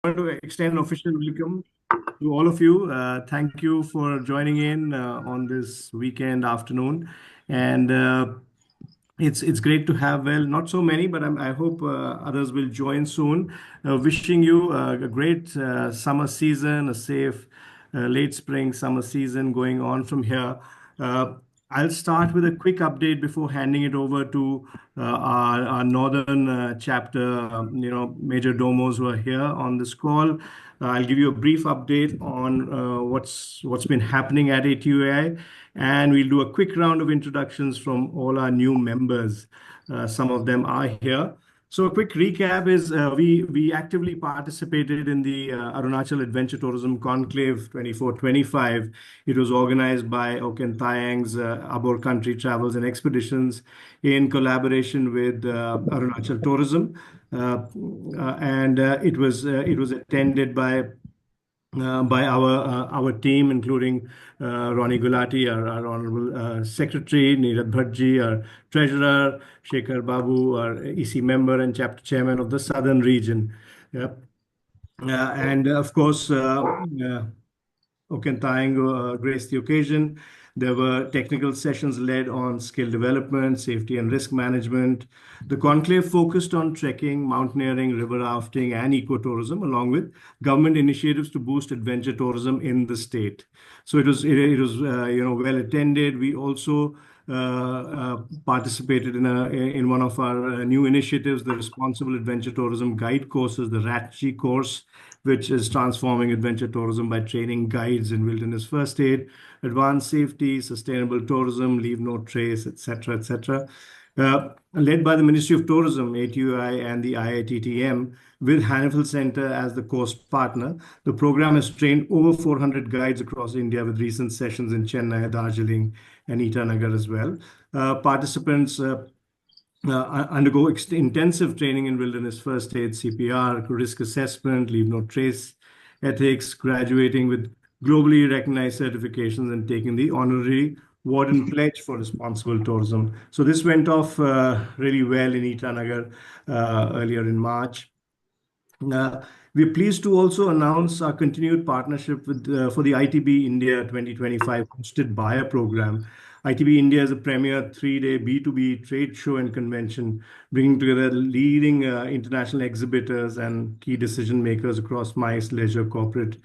want to extend an official welcome to all of you. Thank you for joining in on this weekend afternoon, and it's great to have, well, not so many, but I hope others will join soon. Wishing you a great summer season, a safe late spring summer season going on from here. Uh, I'll start with a quick update before handing it over to our northern chapter, major domos who are here on this call. I'll give you a brief update on what's been happening at ATOAI, and we'll do a quick round of introductions from all our new members. Some of them are here. So a quick recap is we actively participated in the Arunachal Adventure Tourism Conclave 24-25. It was organized by ATOAI's Abor Country Travels and Expeditions in collaboration with Arunachal Tourism, and it was attended by our team, including Ronnie Gulati, our Honorable Secretary, Neerad Bhattji, our Treasurer, Shekhar Babu, our EC member and Chapter Chairman of the Southern Region. Yep. And of course, Okentayang graced the occasion. There were technical sessions led on skill development, safety and risk management. The conclave focused on trekking, mountaineering, river rafting, and ecotourism, along with government initiatives to boost adventure tourism in the state. So it was well attended. We also participated in one of our new initiatives, the Responsible Adventure Tourism Guide courses, the RATG course, which is transforming adventure tourism by training guides in wilderness first aid, advanced safety, sustainable tourism, leave no trace, etc., etc. Led by the Ministry of Tourism, ATOI, and the IITTM, with Hannifel Center as the course partner. The program has trained over 400 guides across India, with recent sessions in Chennai, Darjeeling, and Itanagar as well. Participants undergo intensive training in wilderness first aid, CPR, risk assessment, leave no trace, ethics, graduating with globally recognized certifications, and taking the honorary Warden Pledge for Responsible Tourism. So this went off really well in Itanagar earlier in March. We're pleased to also announce our continued partnership for the ITB India 2025 hosted buyer program. ITB India is a premier 3-day B2B trade show and convention, bringing together leading international exhibitors and key decision makers across MICE, leisure, corporate,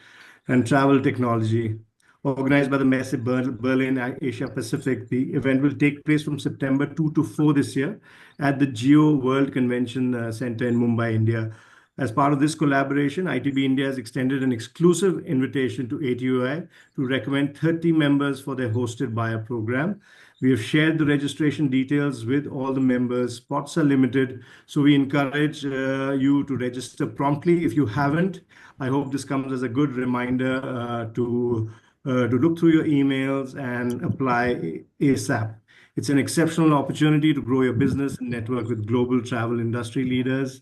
and travel technology. Organized by the Messe Berlin, Asia Pacific, the event will take place from September 2 to 4 this year at the Geo World Convention Center in Mumbai, India. As part of this collaboration, ITB India has extended an exclusive invitation to ATOI to recommend 30 members for their hosted buyer program. We have shared the registration details with all the members. Spots are limited, so we encourage you to register promptly. If you haven't, I hope this comes as a good reminder to look through your emails and apply ASAP. It's an exceptional opportunity to grow your business and network with global travel industry leaders.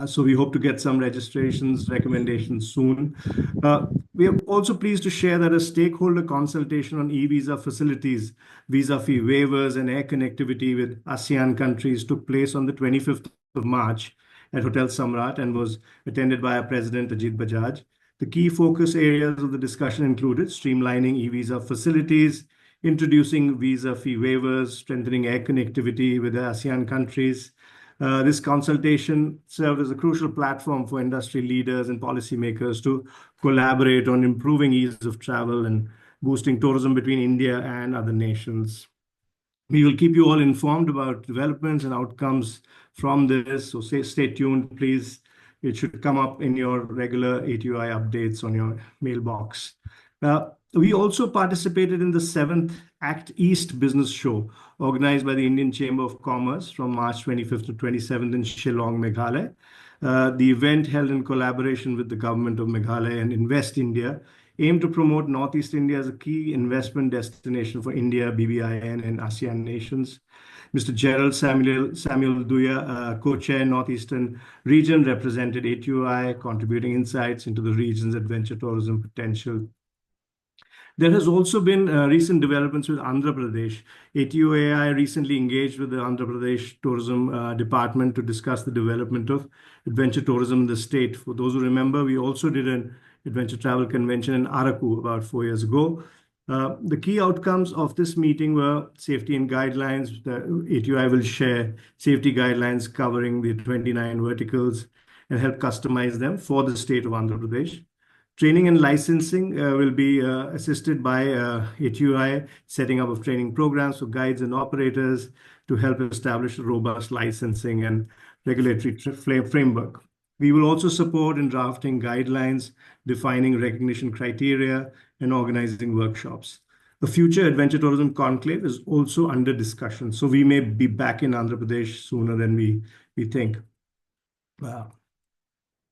So we hope to get some registrations, recommendations soon. We are also pleased to share that a stakeholder consultation on e-visa facilities, visa fee waivers, and air connectivity with ASEAN countries took place on the 25th of March at Hotel Samrat and was attended by our President Ajit Bajaj. The key focus areas of the discussion included streamlining e-visa facilities, introducing visa fee waivers, strengthening air connectivity with the ASEAN countries. This consultation served as a crucial platform for industry leaders and policymakers to collaborate on improving ease of travel and boosting tourism between India and other nations. We will keep you all informed about developments and outcomes from this, so stay tuned, please. It should come up in your regular ATOI updates on your mailbox. We also participated in the 7th ACT East Business Show, organized by the Indian Chamber of Commerce from March 25th to 27th in Shillong, Meghalaya. The event, held in collaboration with the government of Meghalaya and Invest India, aimed to promote Northeast India as a key investment destination for India, BBIN, and ASEAN nations. Mr. Gerald Samuel Duya, co-chair Northeastern Region, represented ATOI, contributing insights into the region's adventure tourism potential. There has also been recent developments with Andhra Pradesh. ATOAI recently engaged with the Andhra Pradesh Tourism Department to discuss the development of adventure tourism in the state. For those who remember, we also did an adventure travel convention in Araku about 4 years ago. The key outcomes of this meeting were safety and guidelines. The ATOI will share safety guidelines covering the 29 verticals and help customize them for the state of Andhra Pradesh. Training and licensing will be assisted by ATOI, setting up of training programs for guides and operators to help establish a robust licensing and regulatory framework. We will also support in drafting guidelines, defining recognition criteria, and organizing workshops. A future adventure tourism conclave is also under discussion, so we may be back in Andhra Pradesh sooner than we think.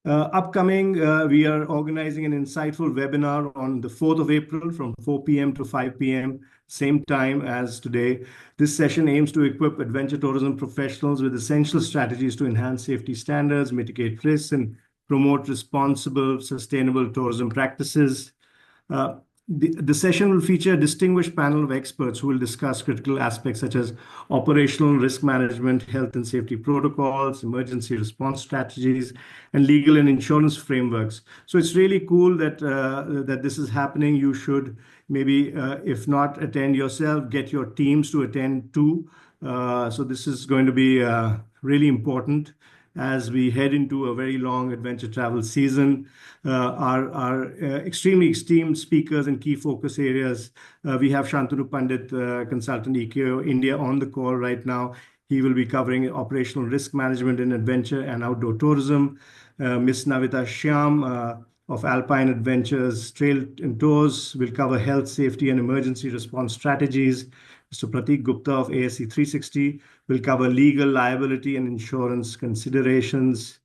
Upcoming, we are organizing an insightful webinar on the 4th of April from 4 p.m. to 5 p.m., same time as today. This session aims to equip adventure tourism professionals with essential strategies to enhance safety standards, mitigate risks, and promote responsible, sustainable tourism practices. The session will feature a distinguished panel of experts who will discuss critical aspects such as operational risk management, health and safety protocols, emergency response strategies, and legal and insurance frameworks. So it's really cool that that this is happening. You should maybe, if not attend yourself, get your teams to attend too. So this is going to be really important as we head into a very long adventure travel season. Our extremely esteemed speakers and key focus areas, we have Shantanu Pandit, consultant EKO India, on the call right now. He will be covering operational risk management in adventure and outdoor tourism. Ms. Navita Shyam of Alpine Adventures Trail and Tours will cover health, safety, and emergency response strategies. Mr. Prateek Gupta of ASC 360 will cover legal, liability, and insurance considerations.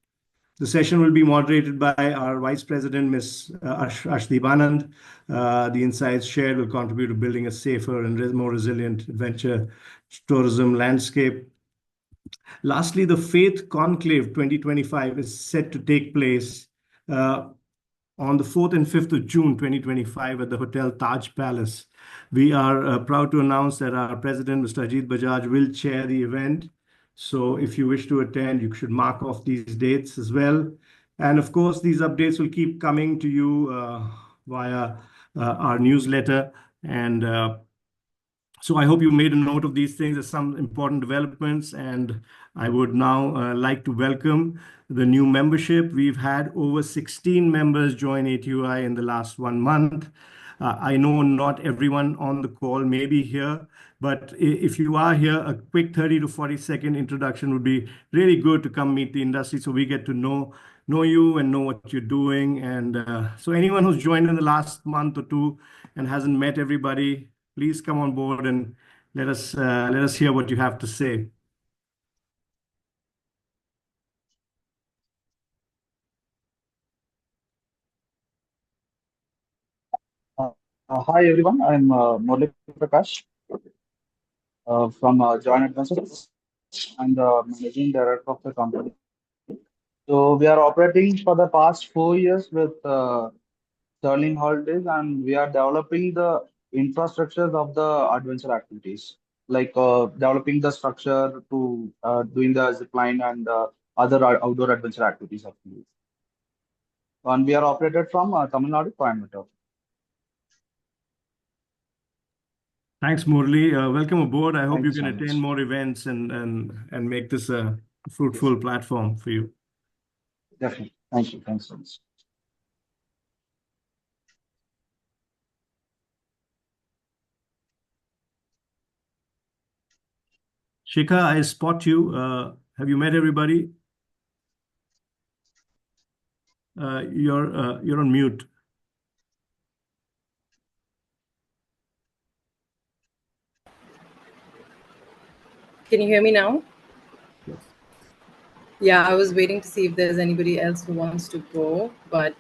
The session will be moderated by our Vice President, Ms. Ashdeep Anand. The insights shared will contribute to building a safer and more resilient adventure tourism landscape. Lastly, the Faith Conclave 2025 is set to take place on the 4th and 5th of June 2025 at the Hotel Taj Palace. We are proud to announce that our president, Mr. Ajit Bajaj, will chair the event. So if you wish to attend, you should mark off these dates as well. And of course, these updates will keep coming to you via our newsletter. And so I hope you made a note of these things as some important developments. And I would now like to welcome the new membership. We've had over 16 members join ATOI in the last 1 month. I know not everyone on the call may be here, but if you are here, a quick 30 to 40-second introduction would be really good to come meet the industry so we get to know you and know what you're doing. And so anyone who's joined in the last month or two and hasn't met everybody, please come on board and let us hear what you have to say. Hi everyone, I'm Murli Prakash from Joint Adventures. I'm the managing director of the company. So we are operating for the past 4 years with Sterling Holidays, and we are developing the infrastructures of the adventure activities, like developing the structure to doing the zipline and other outdoor adventure activities. Actually. And we are operated from Tamil Nadu, Coimbatore. Thanks, Murli. Welcome aboard. I hope Thank you you can so attend much. more events and make this a fruitful platform for you. Definitely. Thank you. Thanks so much. Shikha, I spot you. Have you met everybody? You're on mute. Can you hear me now? Yes. Yeah, I was waiting to see if there's anybody else who wants to go, but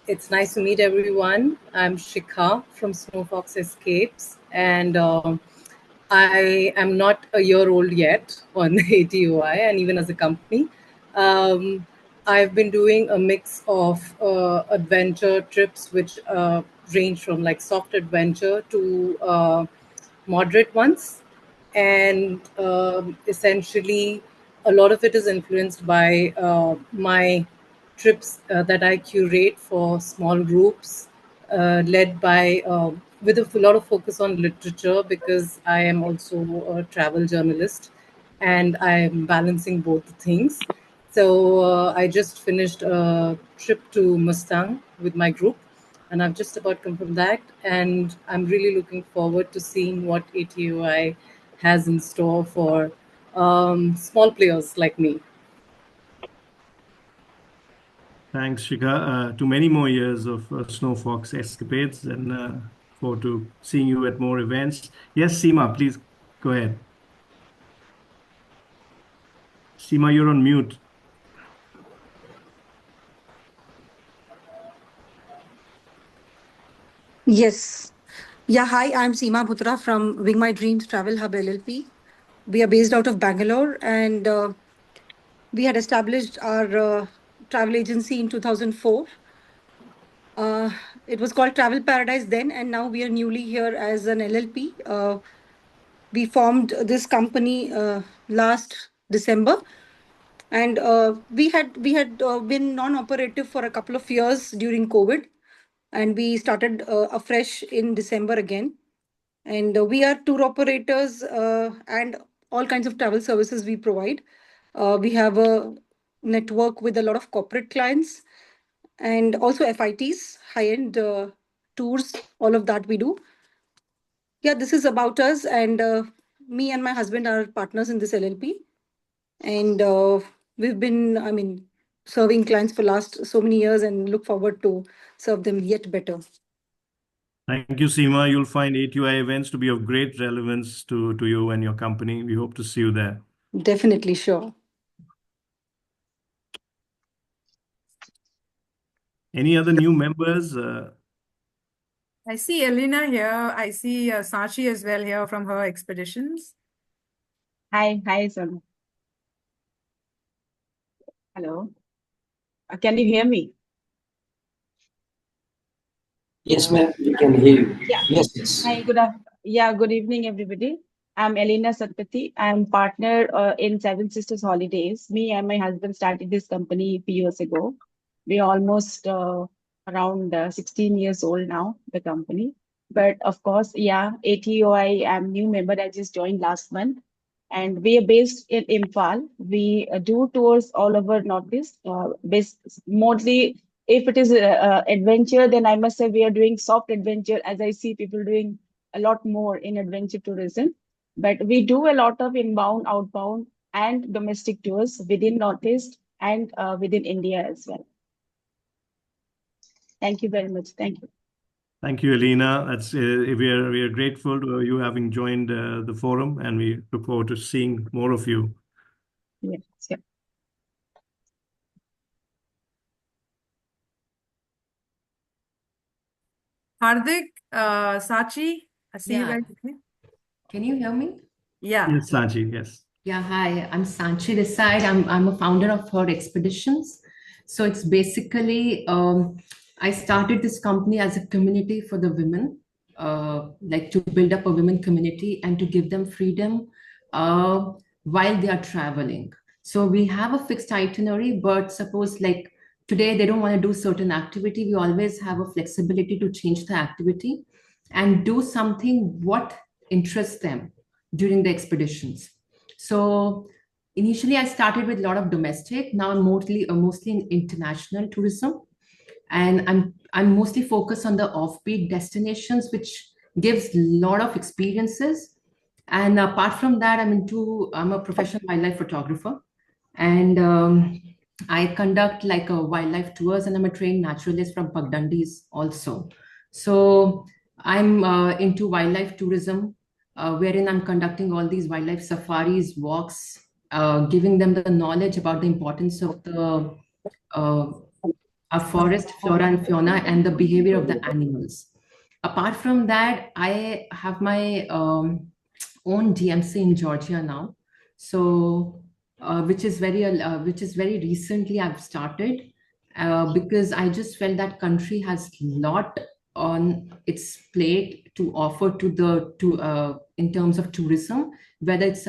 it's nice to meet everyone. I'm Shikha from Snowfox Escapes, and I am not a year old yet on ATOI, and even as a company. I've been doing a mix of adventure trips, which range from like soft adventure to moderate ones. And essentially, a lot of it is influenced by my trips that I curate for small groups, led by with a lot of focus on literature because I am also a travel journalist and I am balancing both the things. So I just finished a trip to Mustang with my group, and I've just about come from that. And I'm really looking forward to seeing what ATOI has in store for small players like me. Thanks, Shikha. To many more years of Snow Fox escapades, and forward to seeing you at more events. Yes, Seema, please go ahead. Seema, you're on mute. Yes. Yeah, hi, I'm Seema Bhutra from Wing My Dreams Travel Hub LLP. We are based out of Bangalore and we had established our travel agency in 2004. Uh, it was called Travel Paradise then, and now we are newly here as an LLP. We formed this company last December, and we had been non-operative for a couple of years during COVID, and we started afresh in December again. And we are tour operators and all kinds of travel services we provide. We have a network with a lot of corporate clients and also FITs, high-end tours, all of that we do. Yeah, this is about us. And me and my husband are partners in this LLP. And we've been, serving clients for last so many years and look forward to serve them yet better. Thank you, Seema. You'll find ATUI events to be of great relevance to you and your company. We hope to see you there. Definitely, sure. Any other new members? I see Elena here. I see Sachi as well here from her expeditions. Hi, Sonu. Hello. Can you hear me? Yes, ma'am, we can hear you. Yeah. Yes. Hi, good evening, everybody. I'm Elena Satpathy. I'm partner in Seven Sisters Holidays. Me and my husband started this company a few years ago. We're almost around 16 years old now, the company. But of course, yeah, ATOI, I'm new member. I just joined last month. And we are based in Imphal. We do tours all over Northeast, based mostly if it is adventure, then I must say we are doing soft adventure as I see people doing a lot more in adventure tourism. But we do a lot of inbound, outbound, and domestic tours within Northeast and within India as well. Thank you very much. Thank you. Thank you, Elena. That's we are grateful to you having joined the forum, and we look forward to seeing more of you. Yes. Yeah. Hardik, Sachi, I see you guys. Can you hear me? Yeah. Yes, Sanchi, yes. Yeah, hi, I'm Sanchi this side. I'm a founder of Her Expeditions. So it's basically, I started this company as a community for the women, like to build up a women community and to give them freedom while they are traveling. So we have a fixed itinerary, but suppose like today they don't want to do certain activity, we always have a flexibility to change the activity and do something what interests them during the expeditions. So initially I started with a lot of domestic. Now I'm mostly in international tourism, and I'm mostly focused on the offbeat destinations, which gives a lot of experiences. And apart from that, I'm a professional wildlife photographer, and I conduct like a wildlife tours, and I'm a trained naturalist from Pagdandis also. So I'm into wildlife tourism, wherein I'm conducting all these wildlife safaris, walks, giving them the knowledge about the importance of the our forest flora and fauna and the behavior of the animals. Apart from that, I have my own DMC in Georgia now. So which is very recently I've started because I just felt that country has lot on its plate to offer in terms of tourism, whether it's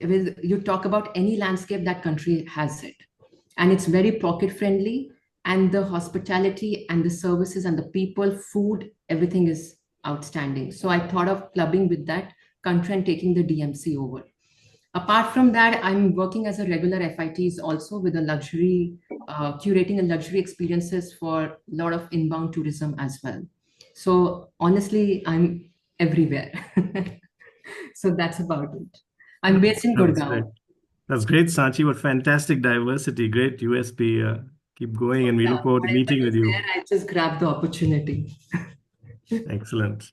you talk about any landscape, that country has it, and it's very pocket friendly, and the hospitality and the services and the people, food, everything is outstanding. So I thought of clubbing with that country and taking the DMC over. Apart from that, I'm working as a regular FITs also with a luxury, curating a luxury experiences for a lot of inbound tourism as well. So honestly, I'm everywhere. So that's about it. I'm based in That's great. Gurgaon. That's great, Sanchi. What fantastic diversity. Great USP. Keep going, and we Yeah, look forward to whatever meeting is with you. there, I just grab the opportunity. Excellent.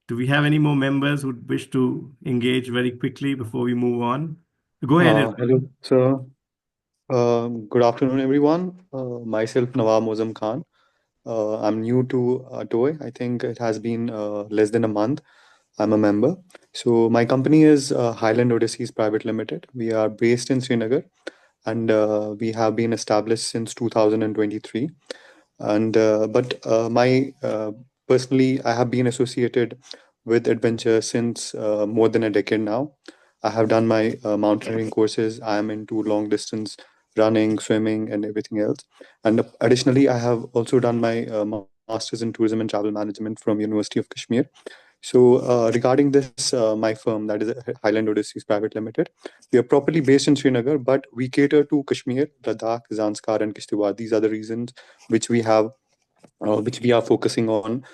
Do we have any more members who wish to engage very quickly before we move on? Go ahead, Irfan. Hello, sir. Good afternoon, everyone. Myself, Nawab Mozam Khan. I'm new to ATOAI. I think it has been less than a month. I'm a member. So my company is Highland Odysseys Private Limited. We are based in Srinagar, and we have been established since 2023. And but my personally, I have been associated with adventure since more than a decade now. I have done my mountaineering courses. I am into long distance running, swimming, and everything else. And additionally, I have also done my masters in tourism and travel management from University of Kashmir. So regarding this, my firm, that is Highland Odysseys Private Limited, we are properly based in Srinagar, but we cater to Kashmir, Ladakh, Zanskar, and Kishtawar. These are the reasons which we have which we are focusing on.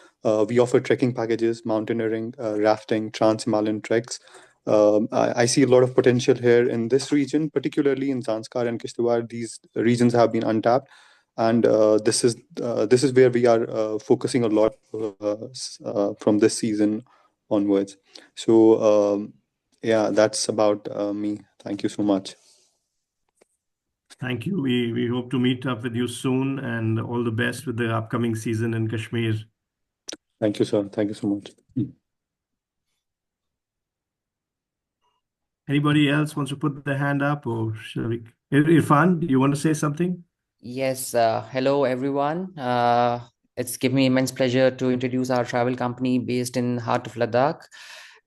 We offer trekking packages, mountaineering, rafting, trans-Himalayan treks. I see a lot of potential here in this region, particularly in Zanskar and Kishtawar. These regions have been untapped, and this is where we are focusing a lot from this season onwards. So yeah, that's about me. Thank you so much. Thank you. We hope to meet up with you soon, and all the best with the upcoming season in Kashmir. Thank you, sir. Thank you so much. Anybody else wants to put their hand up, or shall we? Irfan, do you want to say something? Yes, hello everyone. It's given me immense pleasure to introduce our travel company based in heart of Ladakh.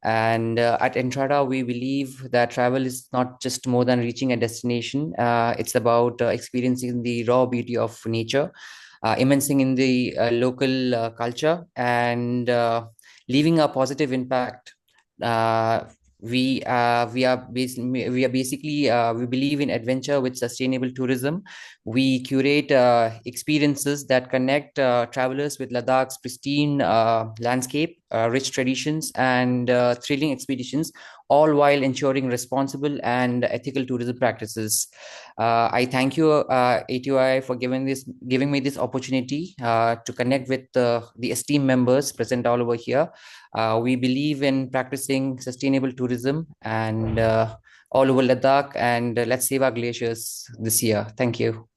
And at Entrada, we believe that travel is not just more than reaching a destination. It's about experiencing the raw beauty of nature, immersing in the local culture, and leaving a positive impact. Uh, we are basically we believe in adventure with sustainable tourism. We curate experiences that connect travelers with Ladakh's pristine landscape, rich traditions, and thrilling expeditions, all while ensuring responsible and ethical tourism practices. I thank you, ATOI, for giving me this opportunity to connect with the esteemed members present all over here. We believe in practicing sustainable tourism and all over Ladakh, and let's save our glaciers this year. Thank you.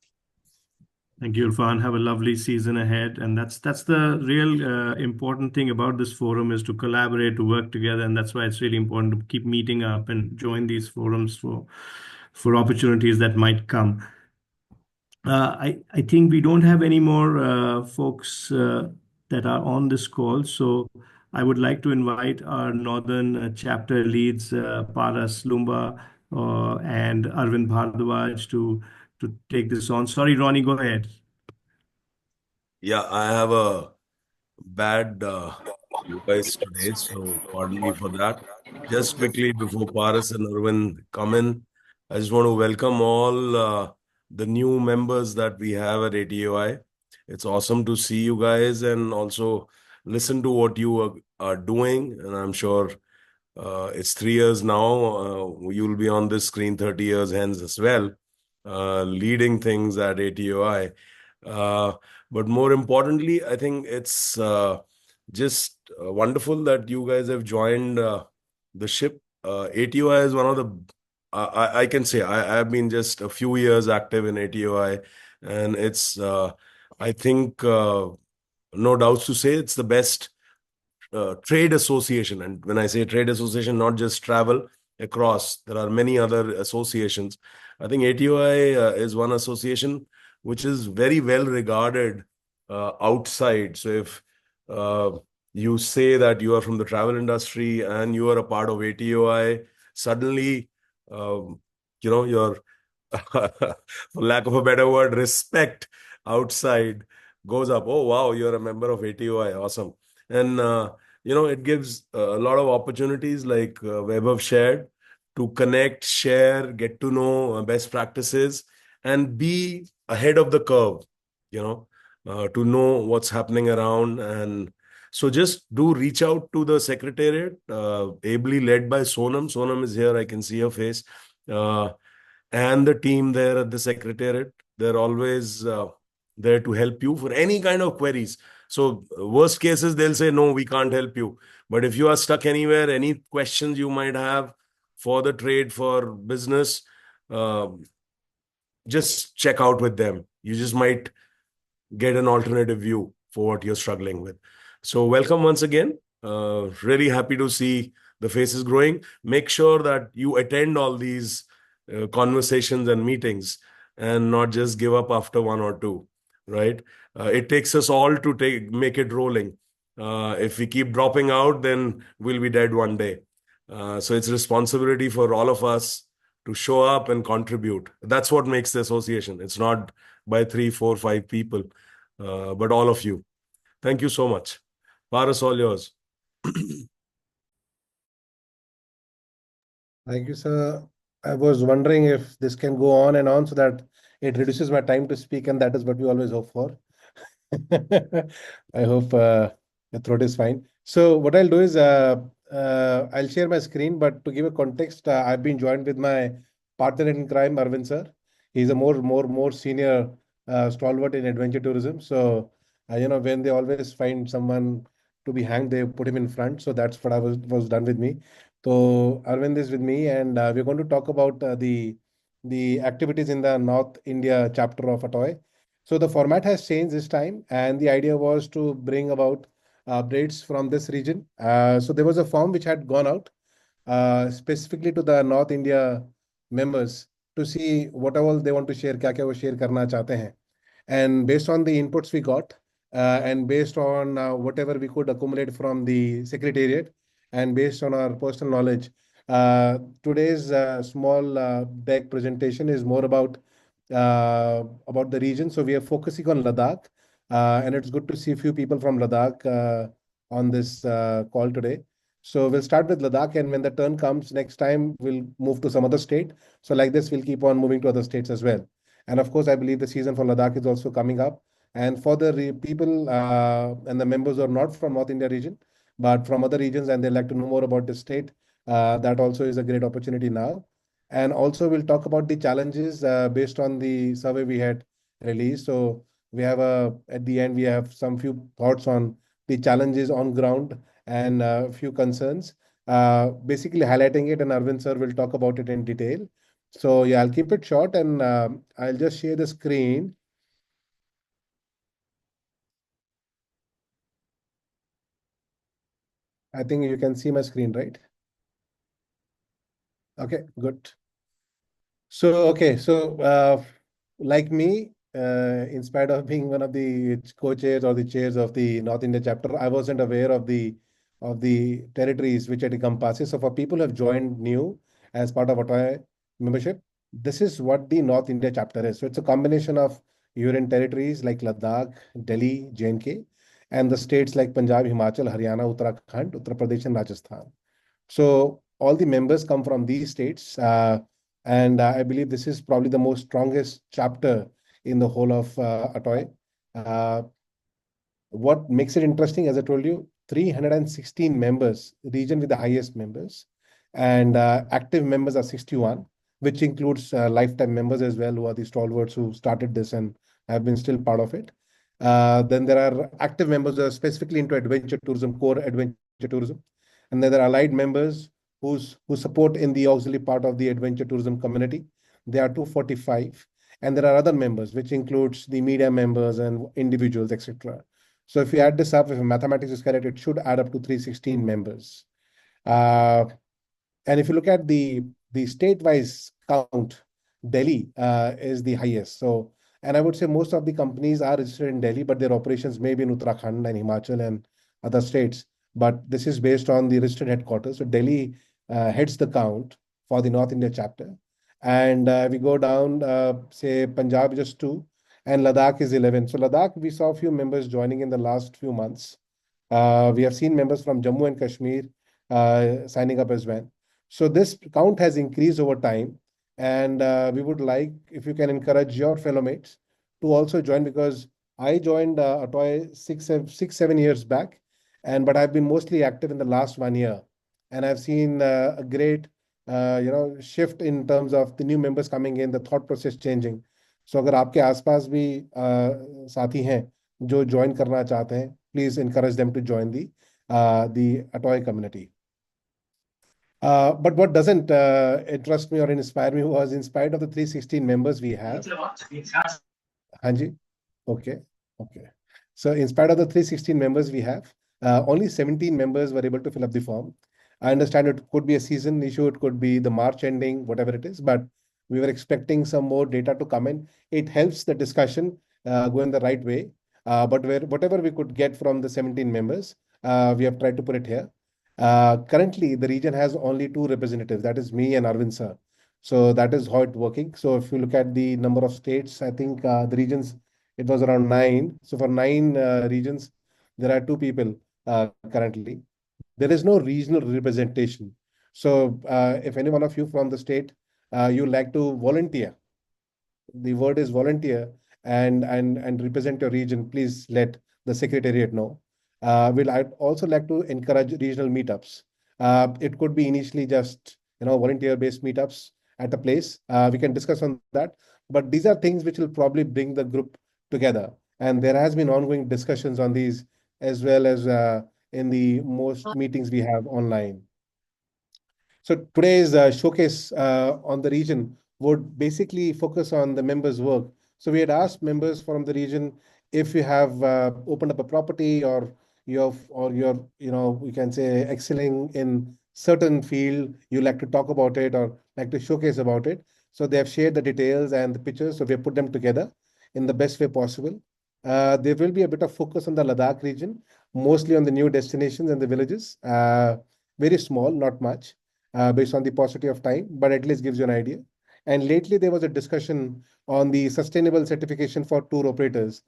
Thank you, Irfan. Have a lovely season ahead. And that's the real important thing about this forum, is to collaborate, to work together. And that's why it's really important to keep meeting up and join these forums for opportunities that might come. I think we don't have any more folks that are on this call. So I would like to invite our Northern chapter leads, Paras Lumba and Arvind Bhardwaj, to take this on. Sorry, Ronnie, go ahead. Yeah, I have a bad voice today, so pardon me for that. Just quickly before Paras and Arvind come in, I just want to welcome all the new members that we have at ATOI. It's awesome to see you guys and also listen to what you are doing. And I'm sure it's 3 years now. You'll be on this screen 30 years hence as well, leading things at ATOI. But more importantly, I think it's just wonderful that you guys have joined the ship. ATOI is one of the, I can say, I have been just a few years active in ATOI, and it's, I think, no doubts to say, it's the best trade association. And when I say trade association, not just travel across, there are many other associations. I think ATOI is one association which is very well regarded outside. So if you say that you are from the travel industry and you are a part of ATOI, suddenly, your, for lack of a better word, respect outside goes up. Oh, wow, you're a member of ATOI. Awesome. And, it gives a lot of opportunities like Vaibhav shared to connect, share, get to know best practices and be ahead of the curve, to know what's happening around. And so just do reach out to the secretariat, ably led by Sonam. Sonam is here. I can see her face. Uh, and the team there at the secretariat. They're always there to help you for any kind of queries. So worst cases, they'll say, no, we can't help you. But if you are stuck anywhere, any questions you might have for the trade, for business, uh, just check out with them. You just might get an alternative view for what you're struggling with. So welcome once again. Really happy to see the faces growing. Make sure that you attend all these conversations and meetings and not just give up after one or two, right? It takes us all to make it rolling. If we keep dropping out, then we'll be dead one day. So it's responsibility for all of us to show up and contribute. That's what makes the association. It's not by 3, 4, 5 people, but all of you. Thank you so much. Paras, all yours. Thank you, sir. I was wondering if this can go on and on so that it reduces my time to speak, and that is what we always hope for. I hope your throat is fine. So what I'll do is I'll share my screen, but to give a context, I've been joined with my partner in crime, Arvind sir. He's a more senior stalwart in adventure tourism. So when they always find someone to be hanged, they put him in front. So that's what I was done with me. So Arvind is with me, and we're going to talk about the activities in the North India chapter of ATOI. So the format has changed this time, and the idea was to bring about updates from this region. So there was a form which had gone out specifically to the North India members to see what all they want to share, क्या क्या वो share करना चाहते हैं. And based on the inputs we got, and based on whatever we could accumulate from the secretariat, and based on our personal knowledge, today's small deck presentation is more about the region. So we are focusing on Ladakh, and it's good to see a few people from Ladakh on this call today. So we'll start with Ladakh, and when the turn comes next time, we'll move to some other state. So like this, we'll keep on moving to other states as well. And of course, I believe the season for Ladakh is also coming up. And for the people and the members who are not from North India region, but from other regions, and they like to know more about the state, that also is a great opportunity now. And also, we'll talk about the challenges based on the survey we had released. So we have at the end, we have some few thoughts on the challenges on ground and a few concerns, basically highlighting it. And Arvind sir will talk about it in detail. So yeah, I'll keep it short, and I'll just share the screen. I think you can see my screen, right? Okay, good. So, like me, in spite of being one of the co-chairs or the chairs of the North India chapter, I wasn't aware of the territories which it encompasses. So for people who have joined new as part of ATOI membership, this is what the North India chapter is. So it's a combination of union territories like Ladakh, Delhi, J&K, and the states like Punjab, Himachal, Haryana, Uttarakhand, Uttar Pradesh, and Rajasthan. So all the members come from these states, and I believe this is probably the most strongest chapter in the whole of ATOI. What makes it interesting, as I told you, 316 members, region with the highest members, and active members are 61, which includes lifetime members as well, who are the stalwarts who started this and have been still part of it. Then there are active members who are specifically into adventure tourism, core adventure tourism. And then there are allied members who support in the auxiliary part of the adventure tourism community. There are 245. And there are other members, which includes the media members and individuals, etc. So if you add this up, if mathematics is correct, it should add up to 316 members. And if you look at the state-wise count, Delhi is the highest. So And I would say most of the companies are registered in Delhi, but their operations may be in Uttarakhand and Himachal and other states. But this is based on the registered headquarters. So Delhi heads the count for the North India chapter. And we go down, say Punjab just two, and Ladakh is 11. So Ladakh, we saw a few members joining in the last few months. We have seen members from Jammu and Kashmir signing up as well. So this count has increased over time, and we would like if you can encourage your fellow mates to also join, because I joined ATOAI 7 years back, and but I've been mostly active in the last 1 year, and I've seen a great shift in terms of the new members coming in, the thought process changing. So अगर आपके आसपास भी साथी हैं जो join करना चाहते हैं, please encourage them to join the ATOI community. But what doesn't interest me or inspire me was, in spite of the 316 members we have. Hanji? Okay. Okay. So in spite of the 316 members we have, only 17 members were able to fill up the form. I understand it could be a season issue, it could be the March ending, whatever it is, but we were expecting some more data to come in. It helps the discussion go in the right way. But whatever we could get from the 17 members, we have tried to put it here. Currently, the region has only two representatives, that is me and Arvind sir. So that is how it's working. So if you look at the number of states, I think the regions, it was around 9. So for 9 regions, there are 2 people currently. There is no regional representation. So if any one of you from the state, you like to volunteer, the word is volunteer, and represent your region, please let the secretariat know. I'd also like to encourage regional meetups. It could be initially just volunteer-based meetups at a place. We can discuss on that, but these are things which will probably bring the group together. And there has been ongoing discussions on these, as well as in the most meetings we have online. So today's showcase on the region would basically focus on the members' work. So we had asked members from the region if you have opened up a property, or you're we can say excelling in certain field, you like to talk about it or like to showcase about it. So they have shared the details and the pictures. So we have put them together in the best way possible. There will be a bit of focus on the Ladakh region, mostly on the new destinations and the villages. Very small, not much, based on the paucity of time, but at least gives you an idea. And lately, there was a discussion on the sustainable certification for tour operators,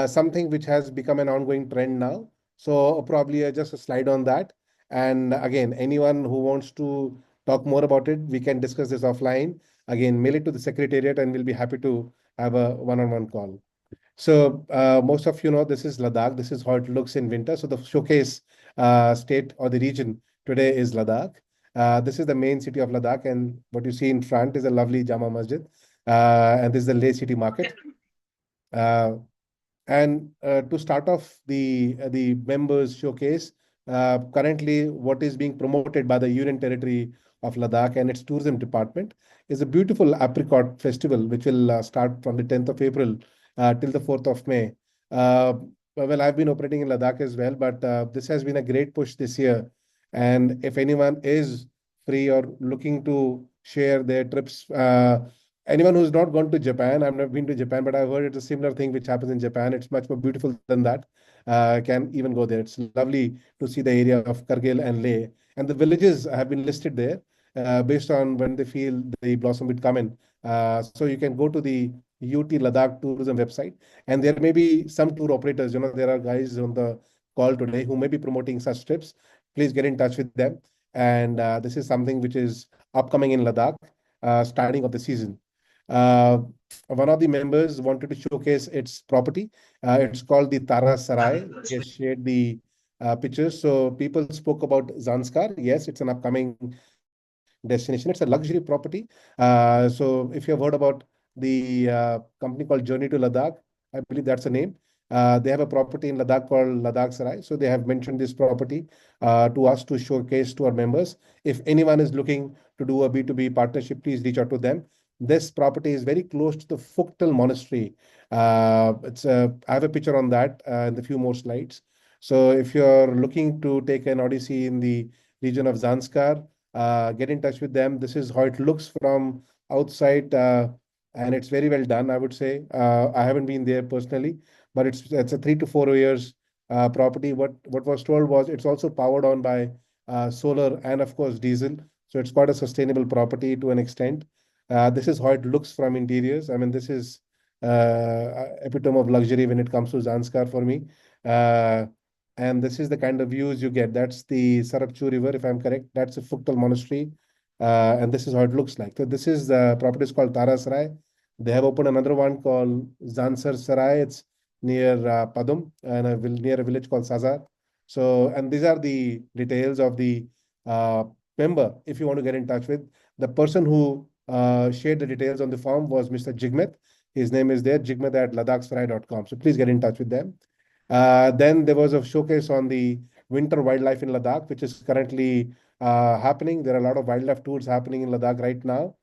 something which has become an ongoing trend now. So probably just a slide on that. And again, anyone who wants to talk more about it, we can discuss this offline. Again, mail it to the secretariat, and we'll be happy to have a one-on-one call. So most of you know this is Ladakh. This is how it looks in winter. So the showcase state or the region today is Ladakh. This is the main city of Ladakh, and what you see in front is a lovely Jama Masjid, and this is the Leh City Market. And to start off the members showcase, currently what is being promoted by the Union Territory of Ladakh and its tourism department is a beautiful apricot festival, which will start from the 10th of April till the 4th of May. Well, I've been operating in Ladakh as well, but this has been a great push this year. And if anyone is free or looking to share their trips, anyone who's not gone to Japan, I've never been to Japan, but I've heard it's a similar thing which happens in Japan. It's much more beautiful than that. Can even go there. It's lovely to see the area of Kargil and Leh. And the villages have been listed there based on when they feel the blossom would come in. So you can go to the UT Ladakh tourism website, and there may be some tour operators. There are guys on the call today who may be promoting such trips. Please get in touch with them. And this is something which is upcoming in Ladakh, starting of the season. One of the members wanted to showcase its property. It's called the Tara Sarai. He has shared the pictures. So people spoke about Zanskar. Yes, it's an upcoming destination. It's a luxury property. So if you have heard about the company called Journey to Ladakh, I believe that's the name. They have a property in Ladakh called Ladakh Sarai. So they have mentioned this property to us to showcase to our members. If anyone is looking to do a B2B partnership, please reach out to them. This property is very close to the Fuktal Monastery. I have a picture on that in the few more slides. So if you're looking to take an odyssey in the region of Zanskar, get in touch with them. This is how it looks from outside and it's very well done, I would say. I haven't been there personally, but it's a 3 to 4 years property. What was told was it's also powered on by solar and of course diesel, so it's quite a sustainable property to an extent. This is how it looks from interiors. I mean, this is epitome of luxury when it comes to Zanskar for me. Uh, and this is the kind of views you get. That's the Sarapchu River, if I'm correct. That's a Fuktal monastery. And this is how it looks like. So this is the property is called Tara Sarai. They have opened another one called Zansar Sarai. It's near Padum and near a village called Sazar. So, and these are the details of the uh, member. If you want to get in touch with the person who shared the details on the form was Mr. Jigmet. His name is there, jigmet at ladakhsarai.com. So please get in touch with them. Then there was a showcase on the winter wildlife in Ladakh, which is currently happening. There are a lot of wildlife tours happening in Ladakh right now.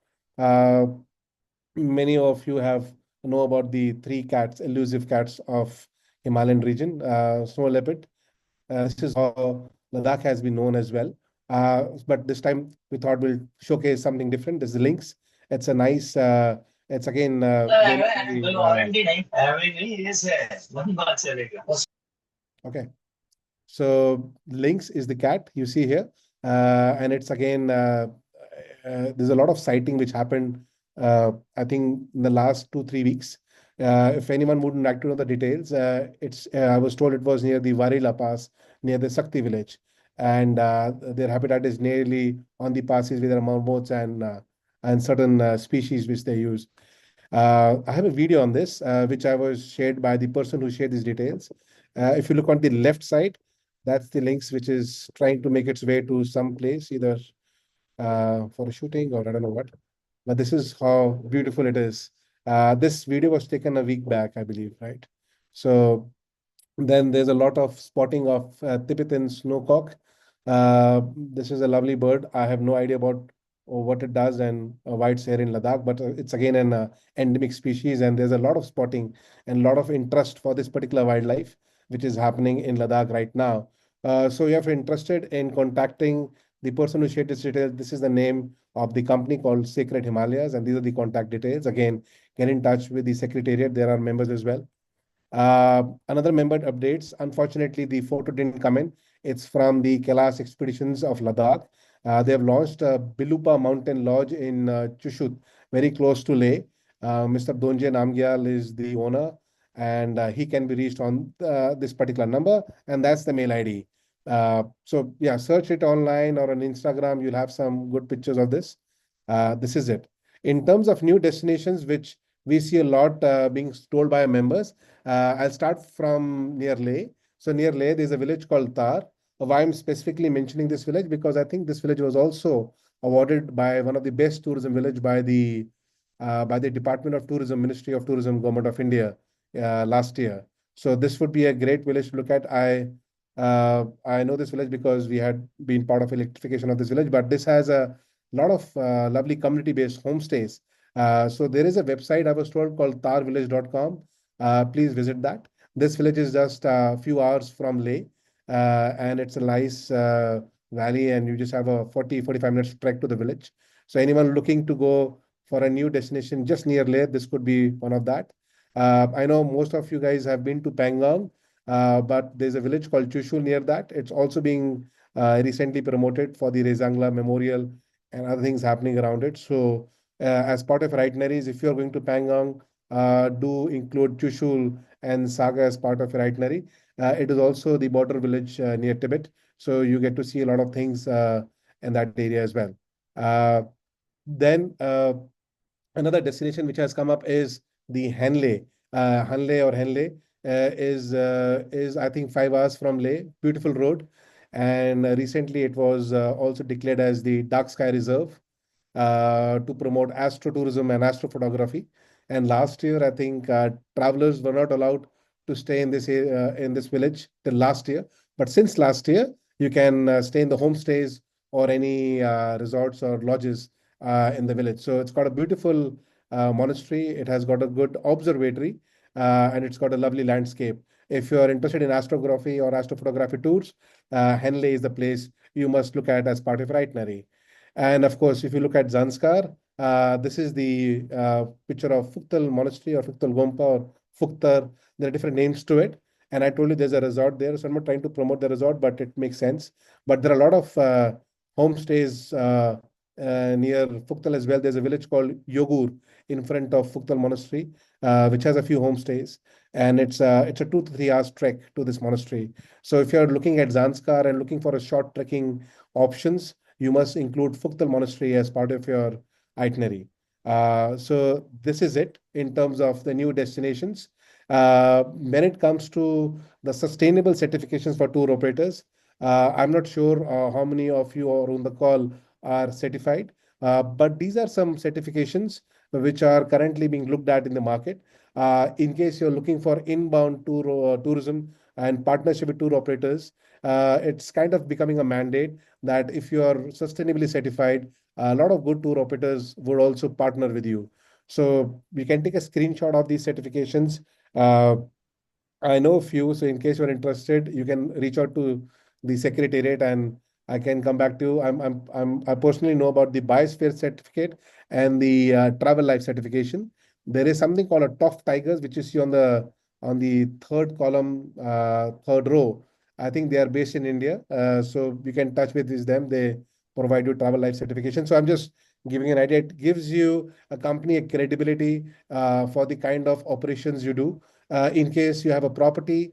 Many of you have know about the three cats, elusive cats of Himalayan region, snow leopard. This is how Ladakh has been known as well. But this time we thought we'll showcase something different. There's the links. It's a nice, it's again, okay. So Lynx is the cat you see here, and it's again there's a lot of sighting which happened. I think in the last 2 3 weeks. If anyone would like to know the details, it's I was told it was near the Varila Pass, near the Sakti village, and their habitat is nearly on the passes with their marmots and certain species which they use. I have a video on this, which I was shared by the person who shared these details. If you look on the left side, that's the links which is trying to make its way to some place, either for a shooting or I don't know what. But this is how beautiful it is. This video was taken a week back, I believe, right? So then there's a lot of spotting of Tibetan snowcock. This is a lovely bird. I have no idea about what it does and why it's here in Ladakh, but it's again an endemic species, and there's a lot of spotting and a lot of interest for this particular wildlife, which is happening in Ladakh right now. So if you're interested in contacting the person who shared this detail, this is the name of the company called Sacred Himalayas, and these are the contact details. Again, get in touch with the secretariat. There are members as well. Another member updates. Unfortunately, the photo didn't come in. It's from the Kailash Expeditions of Ladakh. They have launched a Bilupa Mountain Lodge in Chushut, very close to Leh. Mr. Donje Namgyal is the owner, and he can be reached on this particular number, and that's the mail ID. So yeah, search it online or on Instagram. You'll have some good pictures of this. This is it. In terms of new destinations, which we see a lot being told by our members, I'll start from near Leh. So near Leh, there's a village called Tar. Why I'm specifically mentioning this village? Because I think this village was also awarded by one of the best tourism village by the Department of Tourism, Ministry of Tourism, Government of India last year. So this would be a great village to look at. I know this village because we had been part of electrification of this village, but this has a lot of lovely community-based homestays. So there is a website I was told called tarvillage.com. Please visit that. This village is just a few hours from Leh, and it's a nice valley, and you just have a 40-45 minutes trek to the village. So anyone looking to go for a new destination just near Leh, this could be one of that. I know most of you guys have been to Pangong, but there's a village called Chushul near that. It's also being recently promoted for the Rezangla Memorial and other things happening around it. So as part of itineraries, if you're going to Pangong, do include Chushul and Saga as part of your itinerary. It is also the border village near Tibet. So you get to see a lot of things in that area as well. Then another destination which has come up is the Henley. Hanle or Henley is I think 5 hours from Leh. Beautiful road, and recently it was also declared as the Dark Sky Reserve to promote astrotourism and astrophotography. And last year, I think travelers were not allowed to stay in this village till last year. But since last year, you can stay in the homestays or any resorts or lodges in the village. So it's got a beautiful monastery. It has got a good observatory, and it's got a lovely landscape. If you're interested in astrography or astrophotography tours, Henley is the place you must look at as part of your itinerary. And of course, if you look at Zanskar, This is the picture of Fuktal Monastery or Fuktal Gompa or Fuktar. There are different names to it. And I told you there's a resort there. So I'm not trying to promote the resort, but it makes sense. But there are a lot of homestays near Fuktal as well. There's a village called Yogur in front of Fuktal Monastery, which has a few homestays. And it's a 2 to 3 hours trek to this monastery. So if you're looking at Zanskar and looking for a short trekking options, you must include Fuktal Monastery as part of your itinerary. So this is it in terms of the new destinations. When it comes to the sustainable certifications for tour operators, I'm not sure how many of you are on the call are certified, but these are some certifications which are currently being looked at in the market. In case you're looking for inbound tourism and partnership with tour operators, it's kind of becoming a mandate that if you are sustainably certified, a lot of good tour operators would also partner with you. So we can take a screenshot of these certifications. Uh, I know a few, so in case you're interested, you can reach out to the secretariat and I can come back to you. I personally know about the biosphere certificate and the travel life certification. There is something called a Tough Tigers, which you see on the third column, third row. I think they are based in India, so you can touch with them. They provide you travel life certification. So I'm just giving an idea. It gives you a company a credibility for the kind of operations you do. In case you have a property,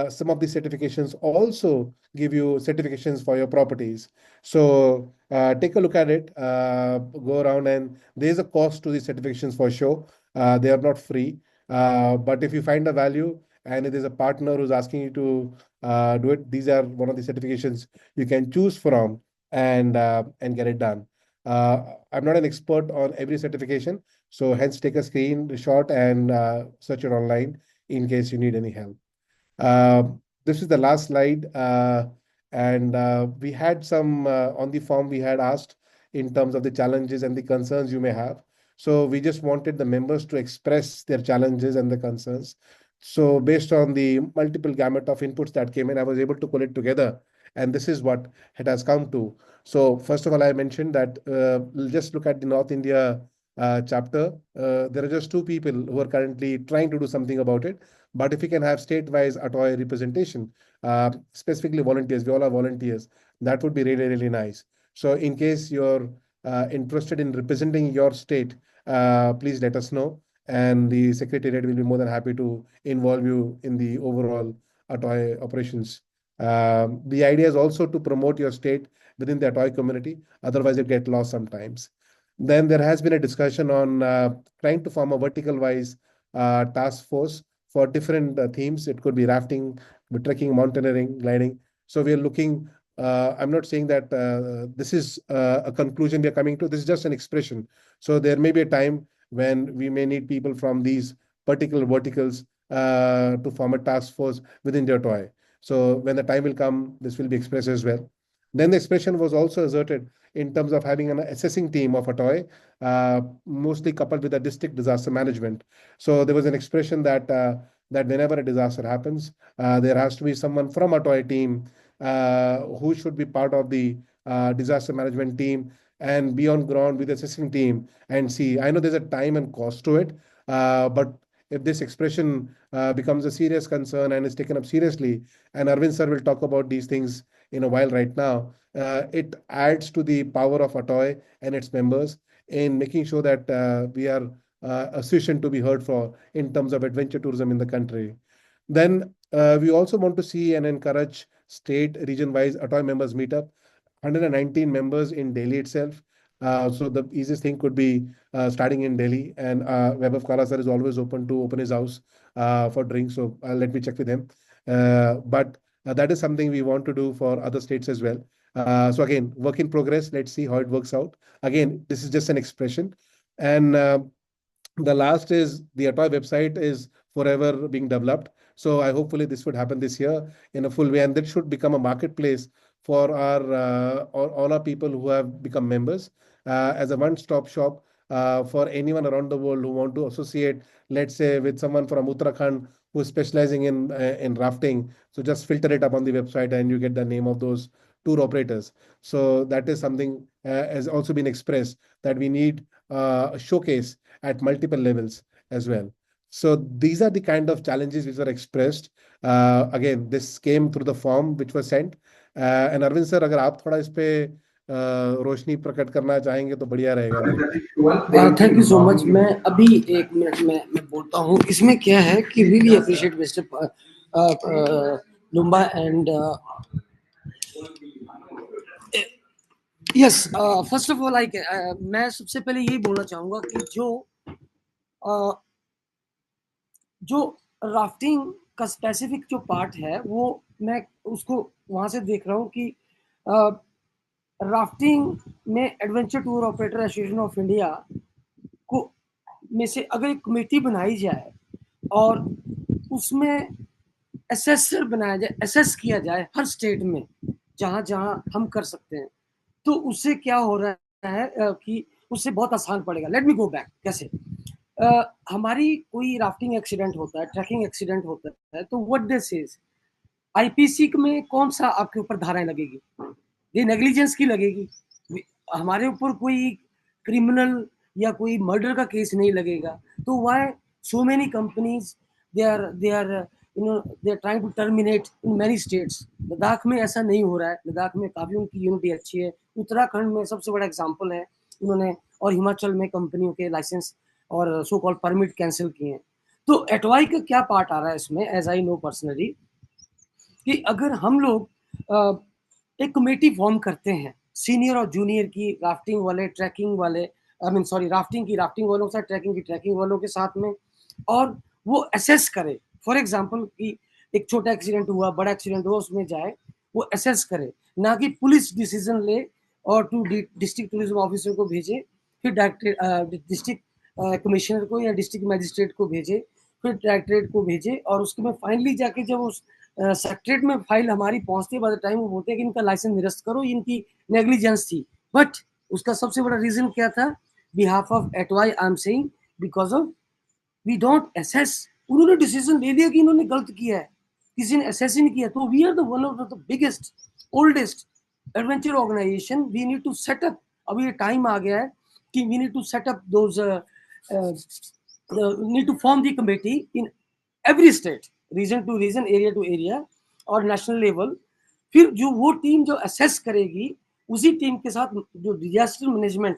some of these certifications also give you certifications for your properties. So take a look at it, go around, and there's a cost to these certifications for sure. They are not free. But if you find a value and it is a partner who's asking you to do it, these are one of the certifications you can choose from and get it done. I'm not an expert on every certification, so hence take a screenshot and search it online in case you need any help. Uh, this is the last slide. And we had some on the form we had asked in terms of the challenges and the concerns you may have. So we just wanted the members to express their challenges and the concerns. So based on the multiple gamut of inputs that came in, I was able to pull it together. And this is what it has come to. So first of all, I mentioned that just look at the North India chapter. There are just two people who are currently trying to do something about it. But if we can have state-wise ATOAI representation, specifically volunteers, we all are volunteers, that would be really, really nice. So in case you're interested in representing your state, please let us know. And the Secretariat will be more than happy to involve you in the overall ATOI operations. The idea is also to promote your state within the ATOI community. Otherwise, it get lost sometimes. Then there has been a discussion on trying to form a vertical-wise task force for different themes. It could be rafting, trekking, mountaineering, gliding. So we are looking. I'm not saying that this is a conclusion we are coming to. This is just an expression. So there may be a time when we may need people from these particular verticals to form a task force within their toy. So when the time will come, this will be expressed as well. Then the expression was also asserted in terms of having an assessing team of a toy, mostly coupled with a district disaster management. So there was an expression that whenever a disaster happens, there has to be someone from a toy team who should be part of the disaster management team and be on ground with the assessing team and see. I know there's a time and cost to it, but if this expression becomes a serious concern and is taken up seriously, and Arvind sir will talk about these things in a while right now, it adds to the power of ATOI and its members in making sure that we are a solution to be heard for in terms of adventure tourism in the country. Then we also want to see and encourage state region-wise ATOI members meet up. 119 members in Delhi itself. So the easiest thing could be starting in Delhi, and Web of Kala sir is always open to open his house for drinks. So let me check with him. But that is something we want to do for other states as well. So again, work in progress. Let's see how it works out. Again, this is just an expression. And the last is the ATOI website is forever being developed. So I hopefully this would happen this year in a full way, and that should become a marketplace for our all our people who have become members as a one-stop shop for anyone around the world who want to associate, let's say, with someone from Uttarakhand who is specializing in rafting. So just filter it up on the website, and you get the name of those tour operators. So that is something has also been expressed that we need showcase at multiple levels as well. So these are the kind of challenges which were expressed. Again, this came through the form which was sent. And Arvind sir, अगर आप थोड़ा इस पे रोशनी प्रकट करना चाहेंगे तो बढ़िया रहेगा भाई। Thank you so much. मैं अभी 1 मिनट में मैं बोलता हूँ। इसमें क्या है कि really appreciate mister Lumba and yes first of all मैं सबसे पहले यही बोलना चाहूंगा कि जो राफ्टिंग का स्पेसिफिक जो पार्ट है वो मैं उसको वहां से देख रहा हूँ कि राफ्टिंग में adventure tour operator association of India को में से अगर एक कमेटी बनाई जाए और उसमें असेसर बनाया जाए, असेस किया जाए हर स्टेट में जहां जहां हम कर सकते हैं, तो उससे क्या हो रहा है कि उससे बहुत आसान पड़ेगा। Let me go back. कैसे हमारी कोई राफ्टिंग एक्सीडेंट होता है, ट्रैकिंग एक्सीडेंट होता है, तो व्हाट दिस इज आईपीसी में कौन सा आपके ऊपर धाराएं लगेगी? ये नेग्लिजेंस की लगेगी। हमारे ऊपर कोई क्रिमिनल या कोई मर्डर का केस नहीं लगेगा। तो why so many companies they are they are trying to terminate in many states. Ladakh में ऐसा नहीं हो रहा है। लद्दाख में काफी उनकी यूनिटी अच्छी है। उत्तराखंड में सबसे बड़ा एग्जाम्पल है उन्होंने, और हिमाचल में कंपनियों के लाइसेंस और सो कॉल्ड परमिट कैंसिल किए हैं। तो एटवाई का क्या पार्ट आ रहा है इसमें, एज आई नो पर्सनली, कि अगर हम लोग एक कमेटी फॉर्म करते हैं सीनियर और जूनियर की, राफ्टिंग वाले, ट्रैकिंग वाले, आई मीन सॉरी, राफ्टिंग की राफ्टिंग वालों के साथ, ट्रैकिंग की ट्रैकिंग वालों के साथ में, और वो असेस करे। फॉर एग्जांपल कि एक छोटा एक्सीडेंट हुआ, बड़ा एक्सीडेंट हुआ, उसमें जाए वो असेस करे, ना कि पुलिस डिसीजन ले और टू डिस्ट्रिक्ट टूरिज्म ऑफिसर को भेजे, फिर डायरेक्टर डिस्ट्रिक्ट कमिश्नर को या डिस्ट्रिक्ट मैजिस्ट्रेट को भेजे, फिर डायरेक्टरेट को भेजे, और उसके में फाइनली जाके जब उस सेक्रेटरेट में फाइल हमारी पहुंचती है, बाय द टाइम वो बोलते हैं कि इनका लाइसेंस निरस्त करो, इनकी नेग्लिजेंस थी। बट उसका सबसे बड़ा रीजन क्या था? Behalf of ATOAI I am saying, because of we don't assess. उन्होंने डिसीजन ले लिया कि इन्होंने गलत किया है, किसी ने असेस ही नहीं किया। तो we are the one of the biggest oldest adventure organisation. We need to set up, अभी ये टाइम आ गया है कि we need to set up those, need to form the committee in every state, region to region, area to area और national level. फिर जो वो टीम जो असेस करेगी, उसी टीम के साथ जो डिजास्टर मैनेजमेंट,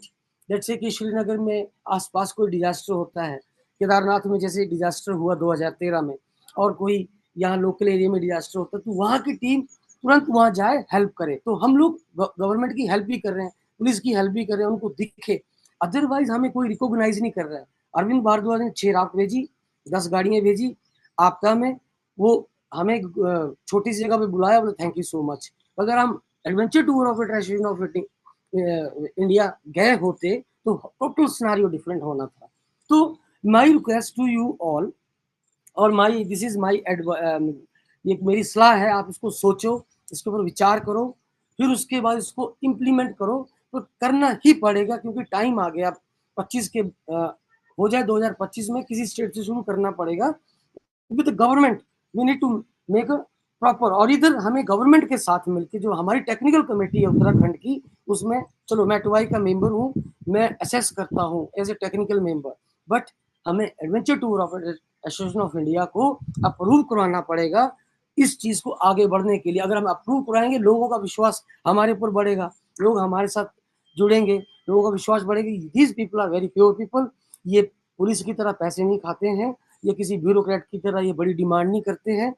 जैसे कि श्रीनगर में आसपास कोई डिजास्टर होता है, केदारनाथ में जैसे डिजास्टर हुआ 2013 में, और कोई यहाँ लोकल एरिया में डिजास्टर होता है, तो वहाँ की टीम तुरंत वहाँ जाए, हेल्प करे। तो हम लोग गवर्नमेंट की हेल्प भी कर रहे हैं, पुलिस की हेल्प भी कर रहे हैं, उनको दिखे। अदरवाइज हमें कोई रिकॉग्नाइज नहीं कर रहा है। अरविंद भारद्वाज ने 6 राफ्ट भेजी, 10 गाड़ियां भेजी आपदा में, वो हमें छोटी सी जगह पे बुलाया, बोले थैंक यू सो मच। अगर हम adventure tour of association of India गए होते तो टोटल सिनेरियो डिफरेंट होना था। तो my request to you all, और माय दिस इज माय ये मेरी सलाह है, आप इसको सोचो, इसके ऊपर विचार करो, फिर उसके बाद इसको इम्प्लीमेंट करो। तो करना ही पड़ेगा क्योंकि टाइम आ गया 25 के हो जाए 2025 में, किसी स्टेट से शुरू करना पड़ेगा with government. We need to make a proper, और इधर हमें गवर्नमेंट के साथ मिलकर जो हमारी टेक्निकल कमेटी है उत्तराखंड की, उसमें चलो मैं टुआई का मेंबर हूँ, मैं असेस करता हूँ as a technical member, but हमें adventure tour of association of India को अप्रूव करवाना पड़ेगा इस चीज को आगे बढ़ने के लिए। अगर हम अप्रूव कराएंगे, लोगों का विश्वास हमारे ऊपर बढ़ेगा, लोग हमारे साथ जुड़ेंगे, लोगों का विश्वास बढ़ेगा। These people are very pure people. ये पुलिस की तरह पैसे नहीं खाते हैं, ये किसी ब्यूरोक्रेट की तरह ये बड़ी डिमांड नहीं करते हैं।